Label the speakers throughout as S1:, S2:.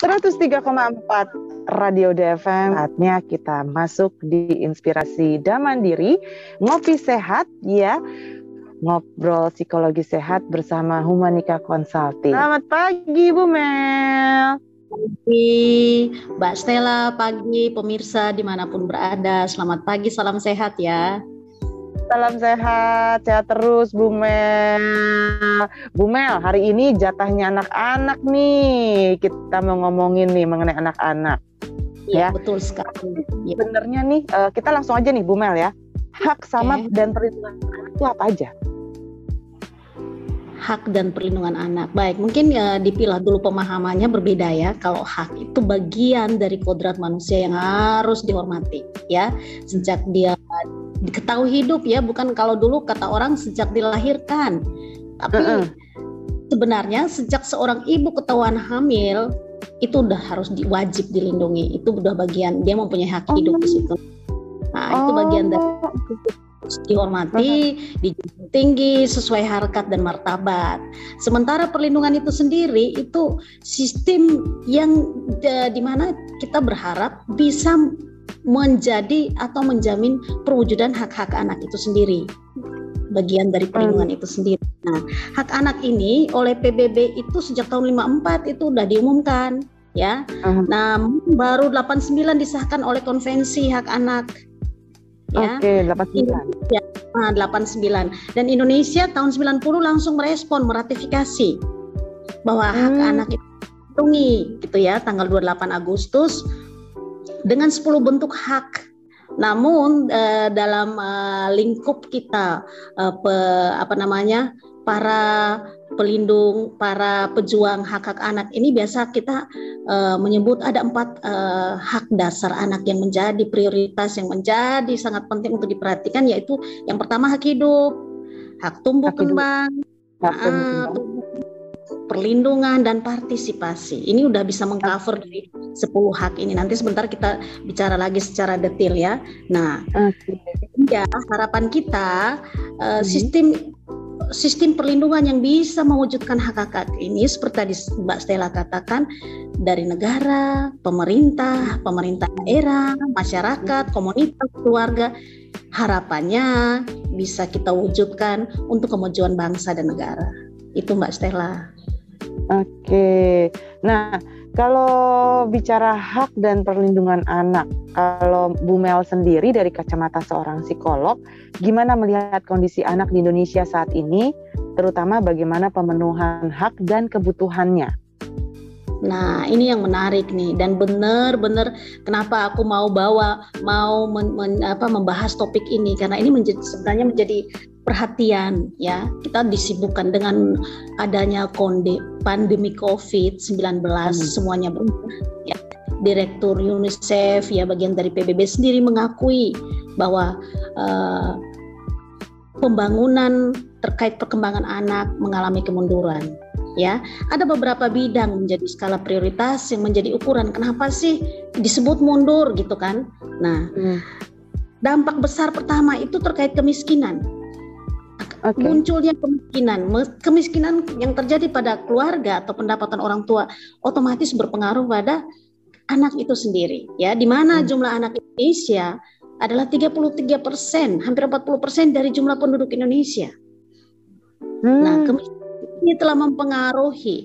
S1: 103,4 Radio DFM. Saatnya kita masuk di Inspirasi dan Mandiri, ngopi sehat ya, ngobrol psikologi sehat bersama Humanika Consulting. Selamat pagi Bu Mel.
S2: Pagi Mbak Stella, pagi pemirsa dimanapun berada, selamat pagi, salam sehat ya.
S1: Salam sehat, sehat terus Bu Mel. Bu Mel, hari ini jatahnya anak-anak nih. Kita mau ngomongin nih mengenai anak-anak.
S2: Ya, betul sekali. Ya.
S1: Sebenarnya nih, kita langsung aja nih Bu Mel ya. Hak sama dan perlindungan anak itu apa aja?
S2: Hak dan perlindungan anak. Baik, mungkin dipilah dulu pemahamannya berbeda ya. Kalau hak itu bagian dari kodrat manusia yang harus dihormati ya. Sejak dia diketahui hidup ya, bukan kalau dulu kata orang sejak dilahirkan. Tapi sebenarnya sejak seorang ibu ketahuan hamil itu udah harus wajib dilindungi. Itu udah bagian, dia mempunyai hak hidup di situ. Nah, itu bagian dari dihormati, dijunjung tinggi sesuai harkat dan martabat. Sementara perlindungan itu sendiri itu sistem yang di mana kita berharap bisa menjadi atau menjamin perwujudan hak-hak anak itu sendiri. Bagian dari perlindungan itu sendiri. Nah, hak anak ini oleh PBB itu sejak tahun 54 itu udah diumumkan ya. Nah, baru 89 disahkan oleh Konvensi Hak Anak. Ya.
S1: Oke, 89.
S2: Ya, 89. Dan Indonesia tahun 90 langsung merespon, meratifikasi bahwa hak anak itu dilindungi gitu ya, tanggal 28 Agustus dengan 10 bentuk hak. Namun dalam lingkup kita para pelindung, para pejuang hak-hak anak ini biasa kita menyebut ada 4 hak dasar anak yang menjadi prioritas, yang menjadi sangat penting untuk diperhatikan, yaitu yang pertama hak hidup, hak tumbuh kembang, perlindungan dan partisipasi. Ini udah bisa mengcover dari 10 hak ini. Nanti sebentar kita bicara lagi secara detail ya. Nah, ya harapan kita sistem perlindungan yang bisa mewujudkan hak-hak ini seperti tadi Mbak Stella katakan, dari negara, pemerintah daerah, masyarakat, komunitas, keluarga, harapannya bisa kita wujudkan untuk kemajuan bangsa dan negara. Itu Mbak Stella.
S1: Oke. Nah, kalau bicara hak dan perlindungan anak, kalau Bu Mel sendiri dari kacamata seorang psikolog, gimana melihat kondisi anak di Indonesia saat ini, terutama bagaimana pemenuhan hak dan kebutuhannya?
S2: Nah, ini yang menarik nih, dan benar-benar kenapa aku mau membahas topik ini, karena ini sebenarnya menjadi perhatian ya. Kita disibukkan dengan adanya pandemi COVID-19, semuanya ya. Direktur UNICEF ya, bagian dari PBB sendiri mengakui bahwa pembangunan terkait perkembangan anak mengalami kemunduran. Ya, ada beberapa bidang menjadi skala prioritas yang menjadi ukuran kenapa sih disebut mundur gitu kan. Nah, dampak besar pertama itu terkait kemiskinan. Munculnya kemiskinan yang terjadi pada keluarga atau pendapatan orang tua otomatis berpengaruh pada anak itu sendiri ya, di mana jumlah anak Indonesia adalah 33%, hampir 40% dari jumlah penduduk Indonesia. Nah, ini telah mempengaruhi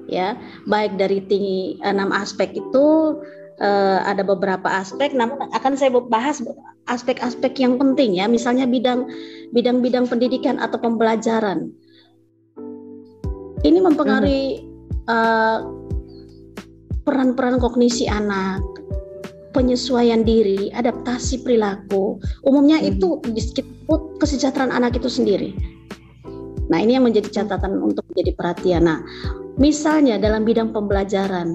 S2: ya, baik dari 6 aspek itu, ada beberapa aspek, namun akan saya bahas aspek-aspek yang penting ya, misalnya bidang pendidikan atau pembelajaran. Ini mempengaruhi peran-peran kognisi anak, penyesuaian diri, adaptasi perilaku. Umumnya itu disebut kesejahteraan anak itu sendiri. Nah, ini yang menjadi catatan untuk menjadi perhatian. Nah, misalnya dalam bidang pembelajaran,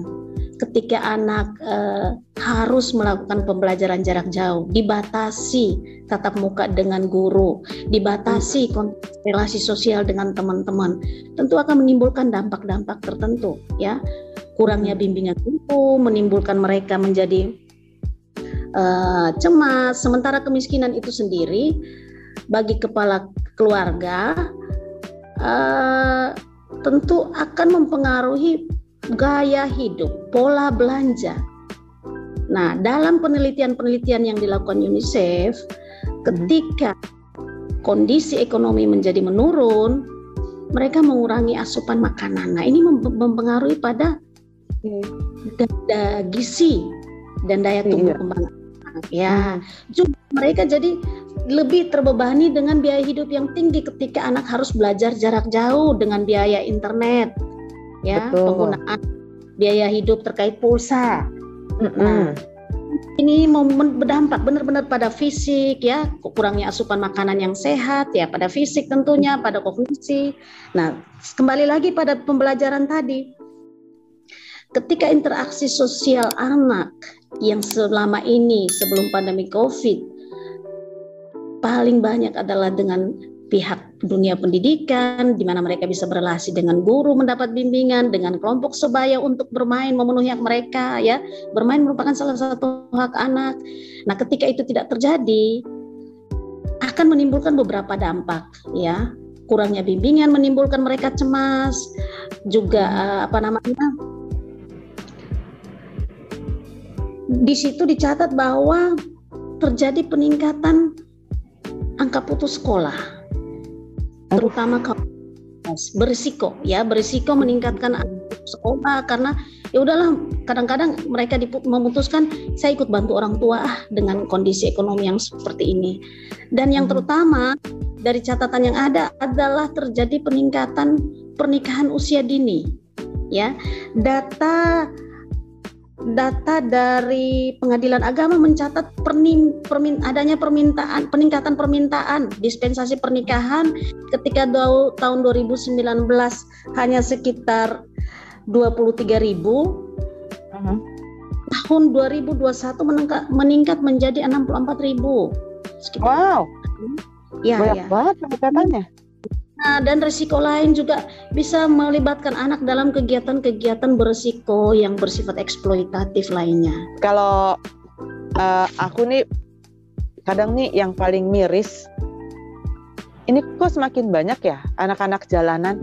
S2: ketika anak harus melakukan pembelajaran jarak jauh, dibatasi tatap muka dengan guru, dibatasi relasi sosial dengan teman-teman, tentu akan menimbulkan dampak-dampak tertentu ya. Kurangnya bimbingan guru menimbulkan mereka menjadi cemas. Sementara kemiskinan itu sendiri bagi kepala keluarga tentu akan mempengaruhi gaya hidup, pola belanja. Nah, dalam penelitian-penelitian yang dilakukan UNICEF, ketika kondisi ekonomi menjadi menurun, mereka mengurangi asupan makanan. Nah, ini mempengaruhi pada gizi dan daya tumbuh kembang anak. Ya, juga mereka jadi lebih terbebani dengan biaya hidup yang tinggi ketika anak harus belajar jarak jauh dengan biaya internet, ya, penggunaan biaya hidup terkait pulsa. Nah, ini berdampak benar-benar pada fisik, ya, kurangnya asupan makanan yang sehat, ya, pada fisik tentunya, pada kognisi. Nah, kembali lagi pada pembelajaran tadi, ketika interaksi sosial anak yang selama ini sebelum pandemi COVID paling banyak adalah dengan pihak dunia pendidikan, di mana mereka bisa berrelasi dengan guru, mendapat bimbingan, dengan kelompok sebaya untuk bermain, memenuhi hak mereka, ya. Bermain merupakan salah satu hak anak. Nah, ketika itu tidak terjadi, akan menimbulkan beberapa dampak, ya. Kurangnya bimbingan menimbulkan mereka cemas, juga di situ dicatat bahwa terjadi peningkatan angka putus sekolah, terutama kalau berisiko meningkatkan sekolah, karena ya udahlah, kadang-kadang mereka memutuskan saya ikut bantu orang tua dengan kondisi ekonomi yang seperti ini. Dan yang terutama dari catatan yang ada adalah terjadi peningkatan pernikahan usia dini, ya. Data dari Pengadilan Agama mencatat adanya peningkatan permintaan dispensasi pernikahan ketika tahun 2019 hanya sekitar 23.000, tahun 2021 meningkat menjadi 64.000.
S1: Wow, banyak banget peningkatannya.
S2: Nah, dan risiko lain juga bisa melibatkan anak dalam kegiatan-kegiatan berisiko yang bersifat eksploitatif lainnya.
S1: Kalau aku nih kadang nih yang paling miris, ini kok semakin banyak ya anak-anak jalanan.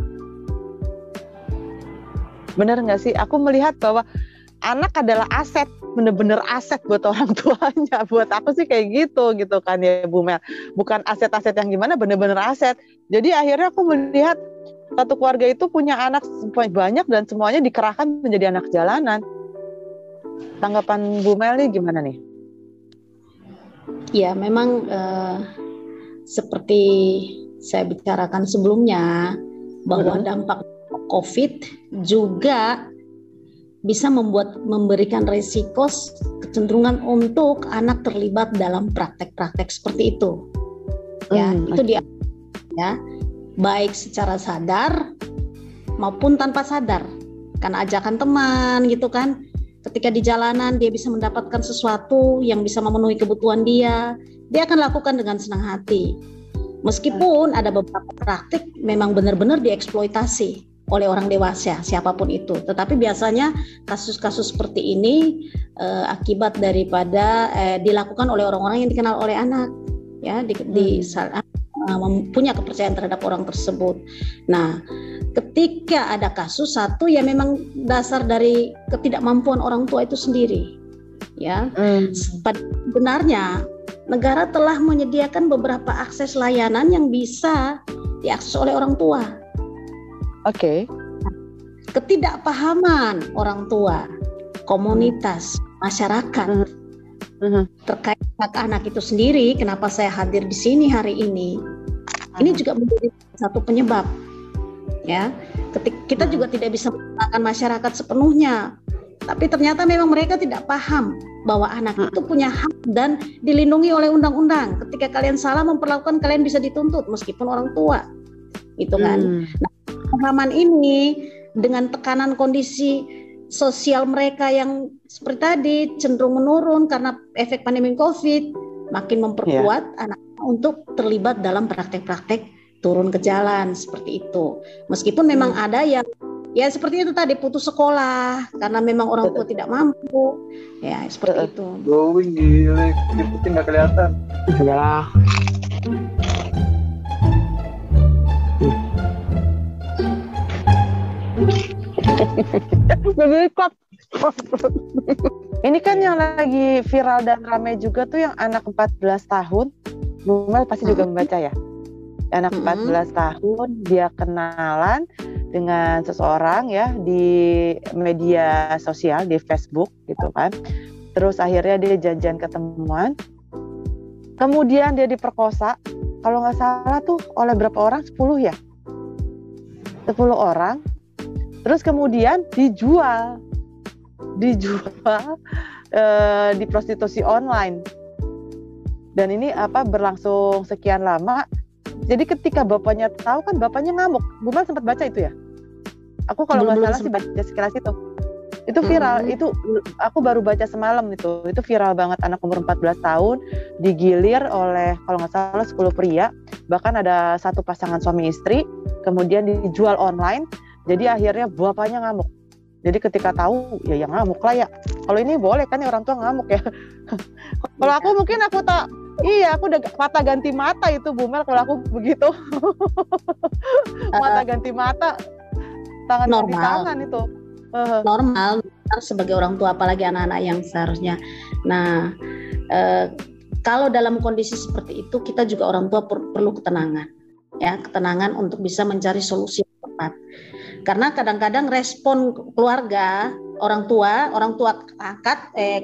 S1: Bener nggak sih? Aku melihat bahwa anak adalah aset, bener-bener aset buat orang tuanya. Buat aku sih kayak gitu kan ya Bu Mel. Bukan aset-aset yang gimana, bener-bener aset. Jadi akhirnya aku melihat satu keluarga itu punya anak banyak dan semuanya dikerahkan menjadi anak jalanan. Tanggapan Bu Mel nih gimana nih?
S2: Ya, memang seperti saya bicarakan sebelumnya, bahwa dampak COVID juga bisa memberikan resiko kecenderungan untuk anak terlibat dalam praktek-praktek seperti itu. Ya, itu dia, ya, baik secara sadar maupun tanpa sadar. Karena ajakan teman gitu kan, ketika di jalanan dia bisa mendapatkan sesuatu yang bisa memenuhi kebutuhan dia akan lakukan dengan senang hati. Meskipun ada beberapa praktik memang benar-benar dieksploitasi oleh orang dewasa, siapapun itu. Tetapi biasanya kasus-kasus seperti ini akibat daripada dilakukan oleh orang-orang yang dikenal oleh anak, ya, punya kepercayaan terhadap orang tersebut. Nah, ketika ada kasus satu, ya memang dasar dari ketidakmampuan orang tua itu sendiri, ya. Sebenarnya negara telah menyediakan beberapa akses layanan yang bisa diakses oleh orang tua. Ketidakpahaman orang tua, komunitas, masyarakat terkait hak anak itu sendiri. Kenapa saya hadir di sini hari ini? Ini juga menjadi satu penyebab, ya. Kita juga tidak bisa menyalahkan masyarakat sepenuhnya, tapi ternyata memang mereka tidak paham bahwa anak itu punya hak dan dilindungi oleh undang-undang. Ketika kalian salah memperlakukan, kalian bisa dituntut meskipun orang tua, itu kan. Nah, pemahaman ini dengan tekanan kondisi sosial mereka yang seperti tadi cenderung menurun karena efek pandemi COVID, makin memperkuat anak untuk terlibat dalam praktek-praktek turun ke jalan seperti itu. Meskipun memang ada yang ya seperti itu tadi, putus sekolah karena memang orang tua tidak mampu, ya seperti itu.
S3: Glowing gile, putih nggak kelihatan.
S1: Ya. Baby club. Ini kan yang lagi viral dan ramai juga tuh yang anak 14 tahun. Bumel pasti juga membaca ya. Anak 14 tahun dia kenalan dengan seseorang ya di media sosial, di Facebook gitu kan. Terus akhirnya dia janjian ketemuan. Kemudian dia diperkosa. Kalau nggak salah tuh oleh berapa orang? 10 ya? 10 orang. Terus kemudian dijual di prostitusi online. Dan ini berlangsung sekian lama. Jadi ketika bapaknya tahu kan bapaknya ngamuk. Bumel sempat baca itu ya? Aku kalau nggak salah sih baca sekilas itu. Itu viral. Itu aku baru baca semalam itu. Itu viral banget, anak umur 14 tahun digilir oleh kalau nggak salah 10 pria. Bahkan ada satu pasangan suami istri. Kemudian dijual online. Jadi akhirnya bapaknya ngamuk. Jadi ketika tahu ya yang ngamuk lah ya. Kalau ini boleh kan ya orang tua ngamuk ya. Kalau aku mungkin aku udah mata ganti mata itu Bumel kalau aku begitu. Mata ganti mata, tangan ganti tangan itu.
S2: Normal sebagai orang tua, apalagi anak-anak yang seharusnya. Nah, kalau dalam kondisi seperti itu kita juga orang tua perlu ketenangan, ya, ketenangan untuk bisa mencari solusi yang tepat. Karena kadang-kadang respon keluarga, orang tua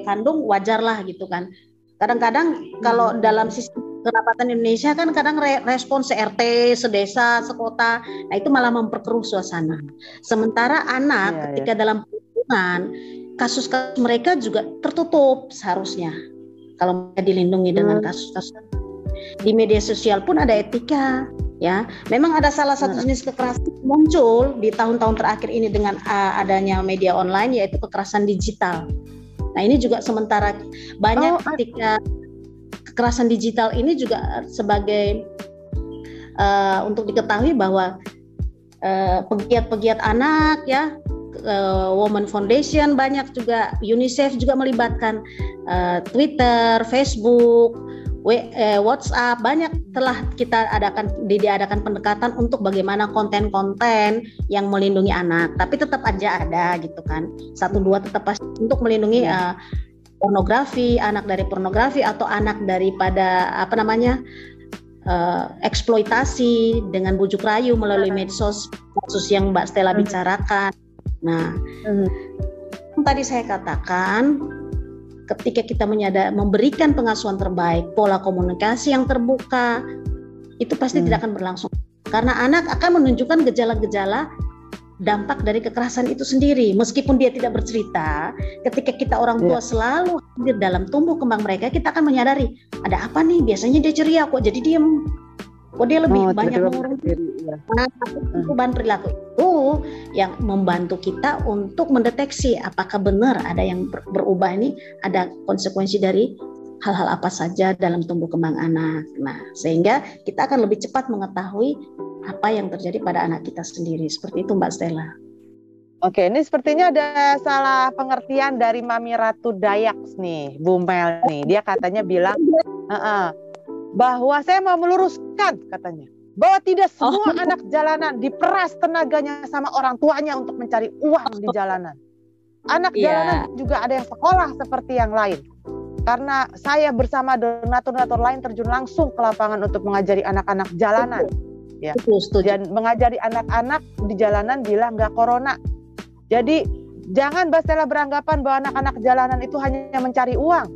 S2: kandung wajarlah gitu kan. Kadang-kadang kalau dalam sistem kerapatan Indonesia kan kadang respon se-RT, sedesa, sekota, nah itu malah memperkeruh suasana. Sementara anak ketika dalam hubungan, kasus-kasus mereka juga tertutup seharusnya. Kalau mereka dilindungi dengan kasus-kasus. Di media sosial pun ada etika, ya. Memang ada salah satu jenis kekerasan muncul di tahun-tahun terakhir ini dengan adanya media online, yaitu kekerasan digital. Nah ini juga sementara banyak ketika kekerasan digital ini juga sebagai untuk diketahui bahwa pegiat-pegiat anak ya, Women Foundation banyak juga, UNICEF juga melibatkan Twitter, Facebook, WhatsApp, banyak telah kita diadakan pendekatan untuk bagaimana konten-konten yang melindungi anak, tapi tetap aja ada gitu kan, 1-2 tetap pasti untuk melindungi pornografi, anak dari pornografi atau anak daripada eksploitasi dengan bujuk rayu melalui medsos, kasus yang Mbak Stella bicarakan. Nah, tadi saya katakan ketika kita memberikan pengasuhan terbaik, pola komunikasi yang terbuka, itu pasti tidak akan berlangsung. Karena anak akan menunjukkan gejala-gejala dampak dari kekerasan itu sendiri. Meskipun dia tidak bercerita, ketika kita orang tua selalu hadir dalam tumbuh kembang mereka, kita akan menyadari, ada apa nih? Biasanya dia ceria, kok jadi diem? Kok dia lebih banyak mengurung diri? Nah, perubahan perilaku itu yang membantu kita untuk mendeteksi apakah benar ada yang berubah ini, ada konsekuensi dari hal-hal apa saja dalam tumbuh kembang anak. Nah, sehingga kita akan lebih cepat mengetahui apa yang terjadi pada anak kita sendiri. Seperti itu Mbak Stella.
S1: Oke, ini sepertinya ada salah pengertian dari Mami Ratu Dayaks nih, Bumel nih. Dia katanya bilang, bahwa saya mau meluruskan katanya, bahwa tidak semua anak jalanan diperas tenaganya sama orang tuanya untuk mencari uang di jalanan. Anak jalanan juga ada yang sekolah seperti yang lain. Karena saya bersama donatur-donatur lain terjun langsung ke lapangan untuk mengajari anak-anak jalanan. Ya. Dan mengajari anak-anak di jalanan bilang nggak corona. Jadi jangan Mbak Stella beranggapan bahwa anak-anak jalanan itu hanya mencari uang,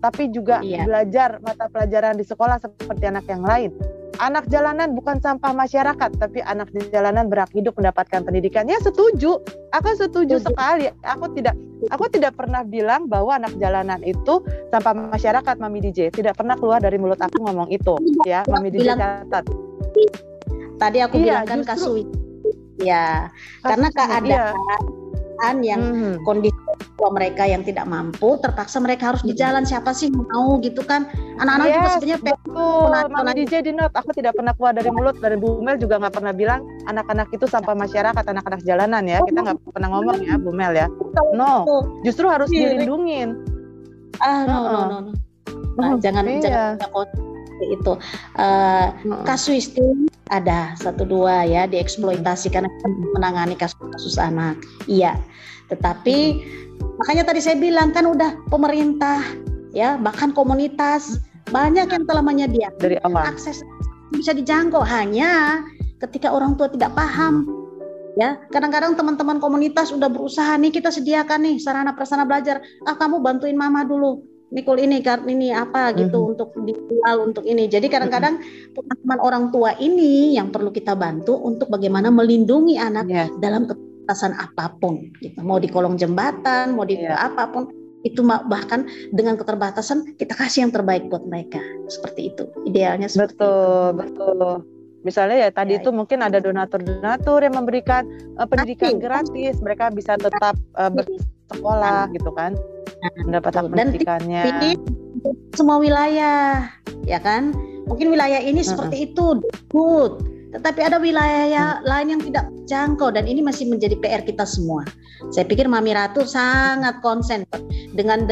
S1: tapi juga belajar mata pelajaran di sekolah seperti anak yang lain. Anak jalanan bukan sampah masyarakat, tapi anak di jalanan berhak hidup mendapatkan pendidikan. Ya setuju, aku setuju sekali. Aku tidak pernah bilang bahwa anak jalanan itu sampah masyarakat, Mami DJ. Tidak pernah keluar dari mulut aku ngomong itu, ya, Mami DJ catat.
S2: Tadi aku bilang kan kasus karena keadaan yang kondisi mereka yang tidak mampu, terpaksa mereka harus di jalan. Siapa sih mau gitu kan? Anak-anak juga sebenarnya
S1: Mami DJ di note, aku tidak pernah keluar dari mulut, dari Bumel juga nggak pernah bilang anak-anak itu sampah masyarakat, anak-anak jalanan ya. Kita nggak pernah ngomong ya Bumel ya. No, justru harus dilindungin.
S2: No. Nah, jangan itu kasuistik ada 1-2 ya dieksploitasi karena kita menangani kasus-kasus anak. Iya. Tetapi makanya tadi saya bilang kan udah pemerintah ya bahkan komunitas banyak yang telah menyediakan
S1: dari awal.
S2: Akses bisa dijangkau, hanya ketika orang tua tidak paham. Ya, kadang-kadang teman-teman komunitas udah berusaha nih kita sediakan nih sarana prasarana belajar. Kamu bantuin mama dulu. Nikul ini apa gitu untuk dijual untuk ini. Jadi kadang-kadang teman-teman orang tua ini yang perlu kita bantu untuk bagaimana melindungi anak dalam keterbatasan apapun. Gitu. Mau di kolong jembatan, mau di apapun itu bahkan dengan keterbatasan kita kasih yang terbaik buat mereka. Seperti itu. Idealnya seperti itu.
S1: Betul. Misalnya ya tadi itu mungkin ada donatur-donatur yang memberikan pendidikan gratis, mereka bisa tetap bersekolah gitu kan. Mendapatkan pendidikannya
S2: dan semua wilayah ya kan, mungkin wilayah ini seperti itu good, tetapi ada wilayah lain yang tidak jangkau dan ini masih menjadi PR kita semua. Saya pikir Mami Ratu sangat konsen dengan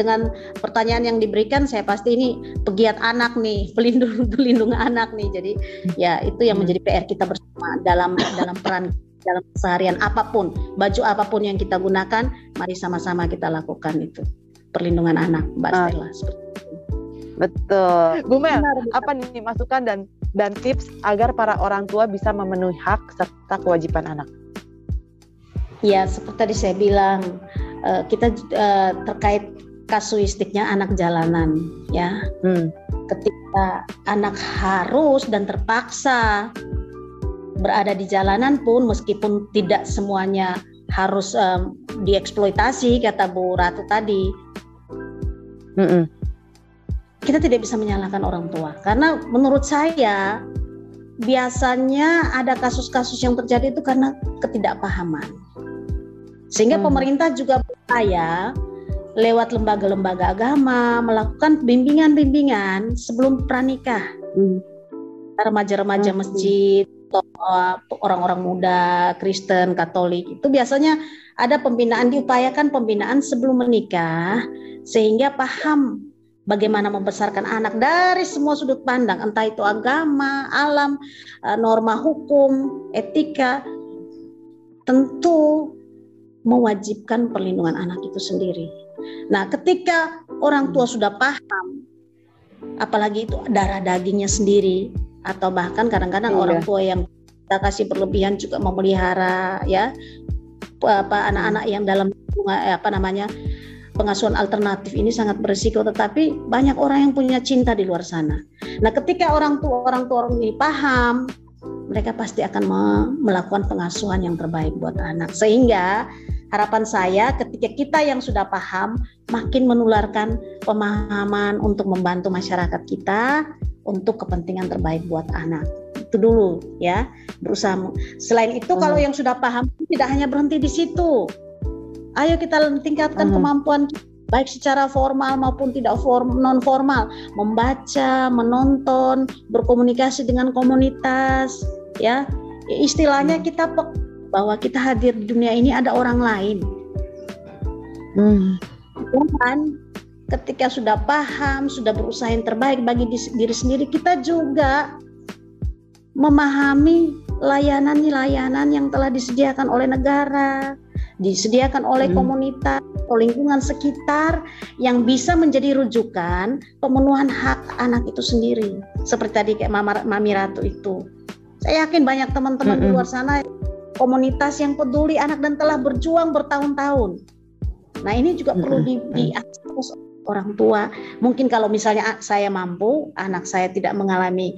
S2: pertanyaan yang diberikan. Saya pasti ini pegiat anak nih, pelindung anak nih, jadi ya itu yang menjadi PR kita bersama dalam peran dalam keseharian apapun, baju apapun yang kita gunakan, mari sama-sama kita lakukan itu. Perlindungan anak, Mbak Stella.
S1: Betul. Bu Mel, apa nih masukan dan tips agar para orang tua bisa memenuhi hak serta kewajiban anak?
S2: Ya, seperti tadi saya bilang, kita terkait kasuistiknya anak jalanan, ya. Ketika anak harus dan terpaksa berada di jalanan pun, meskipun tidak semuanya harus dieksploitasi, kata Bu Ratu tadi. Kita tidak bisa menyalahkan orang tua karena menurut saya biasanya ada kasus-kasus yang terjadi itu karena ketidakpahaman, sehingga pemerintah juga berupaya lewat lembaga-lembaga agama melakukan bimbingan sebelum pranikah. Remaja-remaja masjid, orang-orang muda Kristen, Katolik itu biasanya ada diupayakan pembinaan sebelum menikah sehingga paham bagaimana membesarkan anak dari semua sudut pandang, entah itu agama, alam, norma hukum, etika, tentu mewajibkan perlindungan anak itu sendiri. Nah, ketika orang tua sudah paham, apalagi itu darah dagingnya sendiri, atau bahkan kadang-kadang orang tua yang kita kasih berlebihan juga memelihara ya anak-anak yang dalam pengasuhan alternatif ini sangat berisiko, tetapi banyak orang yang punya cinta di luar sana. Nah, ketika orang tua ini paham, mereka pasti akan melakukan pengasuhan yang terbaik buat anak. Sehingga harapan saya ketika kita yang sudah paham makin menularkan pemahaman untuk membantu masyarakat kita untuk kepentingan terbaik buat anak. Itu dulu ya, berusaha. Selain itu kalau yang sudah paham tidak hanya berhenti di situ. Ayo kita tingkatkan kemampuan baik secara formal maupun tidak non formal, membaca, menonton, berkomunikasi dengan komunitas, ya. Istilahnya kita bahwa kita hadir di dunia ini ada orang lain. Dan ketika sudah paham, sudah berusaha yang terbaik bagi diri sendiri, kita juga memahami layanan yang telah disediakan oleh negara, disediakan oleh komunitas atau lingkungan sekitar yang bisa menjadi rujukan pemenuhan hak anak itu sendiri. Seperti tadi kayak Mami Ratu itu. Saya yakin banyak teman-teman di luar sana komunitas yang peduli anak dan telah berjuang bertahun-tahun. Nah, ini juga perlu diakses orang tua. Mungkin kalau misalnya saya mampu, anak saya tidak mengalami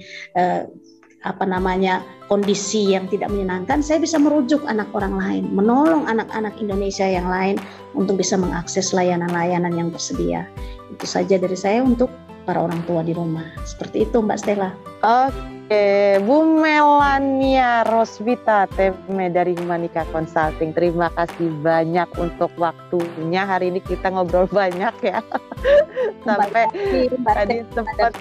S2: kondisi yang tidak menyenangkan, saya bisa merujuk anak orang lain, menolong anak-anak Indonesia yang lain untuk bisa mengakses layanan-layanan yang tersedia. Itu saja dari saya untuk para orang tua di rumah. Seperti itu, Mbak Stella.
S1: Oke, Bu Melania Rosvita Teme dari Humanika Consulting. Terima kasih banyak untuk waktunya. Hari ini kita ngobrol banyak ya. Sampai tadi sempat.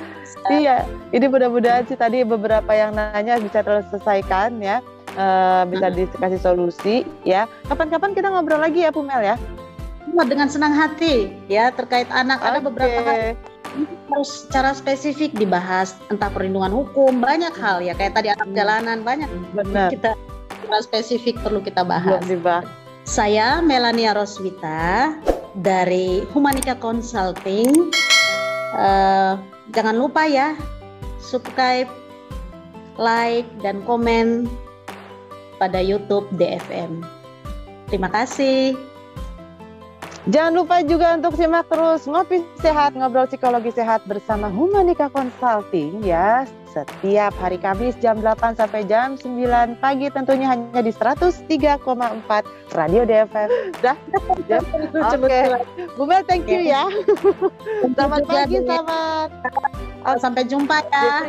S1: Iya, ini mudah-mudahan sih tadi beberapa yang nanya bisa terselesaikan ya. Bisa dikasih solusi ya. Kapan-kapan kita ngobrol lagi ya Bu Mel ya.
S2: Dengan senang hati ya terkait anak. Ada beberapa hal harus secara spesifik dibahas, entah perlindungan hukum, banyak hal ya, kayak tadi anak jalanan, banyak
S1: Benar.
S2: kita secara spesifik perlu kita bahas.
S1: Belum dibahas.
S2: Saya Melania Roswita dari Humanika Consulting. Jangan lupa ya, subscribe, like, dan komen pada YouTube DFM. Terima kasih.
S1: Jangan lupa juga untuk simak terus Ngopi Sehat, Ngobrol Psikologi Sehat bersama Humanika Consulting ya. Setiap hari Kamis jam 8 sampai jam 9 pagi tentunya hanya di 103,4 Radio DFM. Dah. Oke. Bu Mel, thank you ya. Selamat pagi, selamat.
S2: Sampai jumpa ya.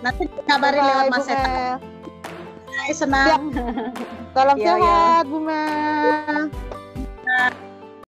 S2: Nanti kabarin lewat Mas Eta. Senang.
S1: Salam
S2: Iya,
S1: sehat, Bu Mel.